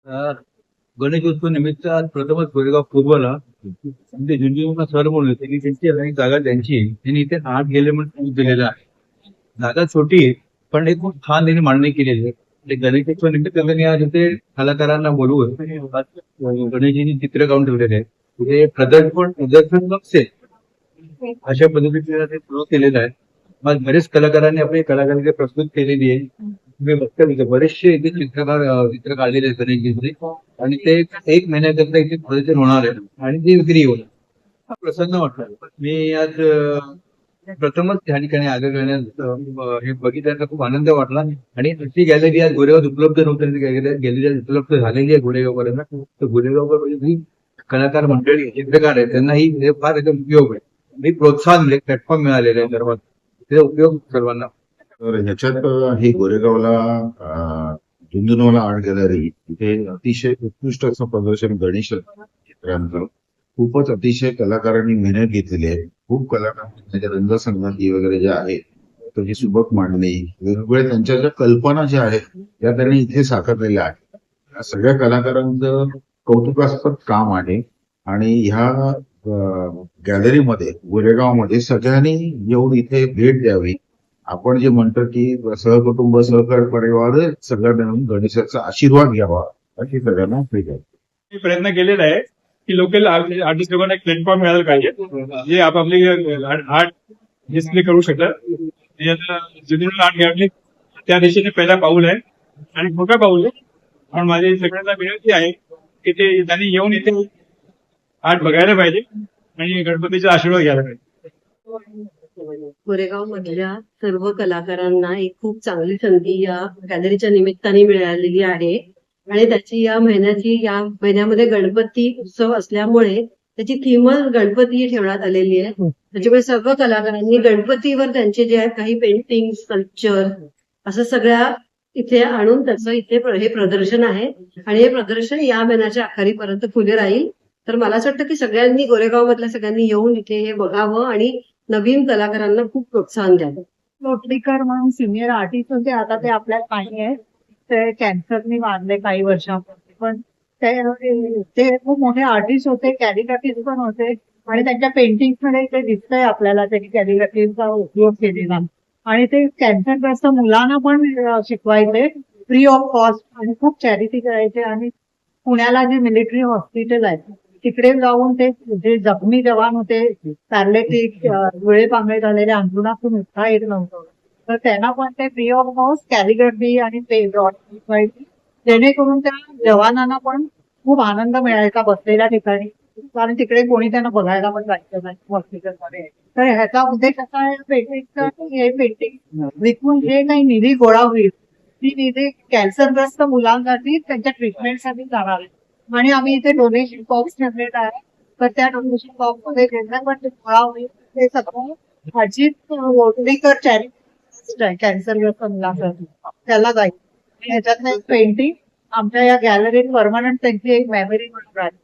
अ, गणेशोत्सव निमित्त आज प्रथमच गोरेगाव पूर्वला ते झुंझुनूला सर म्हणून त्यांनी त्यांची आणि जागा त्यांची आहे. त्यांनी इथे आत गेले म्हणून दिलेला आहे. जागा छोटी आहे, पण हे खूप छान त्यांनी मांडणी केलेली आहे. ते गणेशोत्सव निमित्त त्यांनी आज इथे कलाकारांना बोलवून गणेशजींची चित्र काढून ठेवलेले आहे. तिथे प्रदर्शन कक्ष आहे. अशा पद्धतीने ते सुरू केलेलं आहे. मग बरेच कलाकारांनी आपली कलाकारी प्रस्तुत केलेली आहे. तुम्ही बघता तिथे बरेचसे इथे चित्रकार चित्र काढलेले आहेत गणेशजींचे आणि ते एक महिन्याकरता इथे प्रदर्शन होणार आहे आणि ती विक्री होणार. प्रसन्न वाटलं. मी आज प्रथमच त्या ठिकाणी आलेलो आहे. हे बघितल्यानंतर खूप आनंद वाटला आणि अशी गॅलरी आज गोरेगावात उपलब्ध नव्हती. गॅलरी उपलब्ध झालेली आहे गोरेगावकरांना. तर गोरेगावकर जी कलाकार मंडळी चित्रकार आहेत त्यांनाही हे फार याचा उपयोग आहे. मी प्रोत्साहन मिळेल प्लॅटफॉर्म मिळालेले आहे सर्वात त्याचा उपयोग सर्वांना. तर ह्याच्यात ही गोरेगावला झुंझुनवाला आर्ट गॅलरी इथे अतिशय उत्कृष्ट असं प्रदर्शन गणेश चित्रांचं खूपच अतिशय कलाकारांनी मेहनत घेतलेली आहे. खूप कलाकार रंगसंगती वगैरे ज्या आहेत त्याची सुबक मांडणी वेगवेगळ्या त्यांच्या ज्या कल्पना ज्या आहेत त्या त्यांनी इथे साकारलेल्या आहेत. या सगळ्या कलाकारांचं कौतुकास्पद काम आहे आणि ह्या गॅलरीमध्ये गोरेगावमध्ये सगळ्यांनी येऊन इथे भेट द्यावी. आपण जे म्हणतो की सहकुटुंब सहकार परिवार सगळ्यांना मिळून गणेशाचा आशीर्वाद घ्यावा अशी सगळ्यांना भेट आहे. मी प्रयत्न केलेला आहे की लोकल आर्टिस्ट लोकांना एक प्लॅटफॉर्म मिळायला पाहिजे जे आपापली आर्ट डिस्प्ले करू शकतात. जुन्नर आर्ट गॅलरी त्या दिशेने पहिला पाऊल आहे आणि मोठा पाऊल आहे. पण माझी सगळ्यांना विनंती आहे की ते त्यांनी येऊन इथे आर्ट बघायला पाहिजे आणि गणपतीचा आशीर्वाद घ्यायला पाहिजे. गोरेगाव मधल्या सर्व कलाकारांना एक खूप चांगली संधी या गॅलरीच्या निमित्ताने मिळालेली आहे आणि त्याची या महिन्यामध्ये गणपती उत्सव असल्यामुळे त्याची थीमच गणपती ठेवण्यात आलेली आहे. त्याच्यामुळे सर्व कलाकारांनी गणपतीवर त्यांचे जे आहेत काही पेंटिंग स्कल्पचर असं सगळ्या इथे आणून त्याचं इथे हे प्रदर्शन आहे आणि हे प्रदर्शन या महिन्याच्या अखेरीपर्यंत खुले राहील. तर मला असं वाटतं की सगळ्यांनी गोरेगाव मधल्या सगळ्यांनी येऊन इथे हे बघावं आणि नवीन कलाकारांना खूप प्रोत्साहन द्यावं. लोटलीकर म्हणून सिनियर आर्टिस्ट होते, आता ते आपल्यात नाही आहे. ते कॅन्सरनी वारले काही वर्षांपूर्वी, पण ते खूप मोठे आर्टिस्ट होते, कॅलिग्राफिस्ट पण होते आणि त्यांच्या पेंटिंग मध्ये ते दिसतंय आपल्याला त्यांनी कॅलिग्राफीचा उपयोग केलेला आणि ते कॅन्सरग्रस्त मुलांना पण शिकवायचे फ्री ऑफ कॉस्ट आणि खूप चॅरिटी करायचे. आणि पुण्याला जे मिलिटरी हॉस्पिटल आहे तिकडे जाऊन ते जे जखमी जवान होते पॅरालिटिक डोळे पांगळे झालेले अंथरुणातून उठता येत नव्हतं तर त्यांना पण ते फ्री ऑफ कॉस्ट कॅलिग्राफी आणि ते शिकवायची जेणेकरून त्या जवानांना पण खूप आनंद मिळायचा बसलेल्या ठिकाणी, कारण तिकडे कोणी त्यांना बघायला पण जायचं नाही हॉस्पिटलमध्ये. तर ह्याचा उद्देश असा आहे पेंटिंगचा की हे पेंटिंग विकून जे काही निधी गोळा होईल ती निधी कॅन्सरग्रस्त मुलांसाठी त्यांच्या ट्रीटमेंटसाठी जाणार आहे. आणि आम्ही इथे डोनेशन बॉक्स ठेवलेला आहे, तर त्या डोनेशन बॉक्स मध्ये जेवढा पण गोळा होईल ते सगळं अजित लोटलीकर चॅरिटी कॅन्सरग्रस्त मुलांसाठी त्याला जाईल. ह्याच्यातलं एक पेंटिंग आमच्या या गॅलरीत परमनंट त्यांची एक मेमरी म्हणून राहील.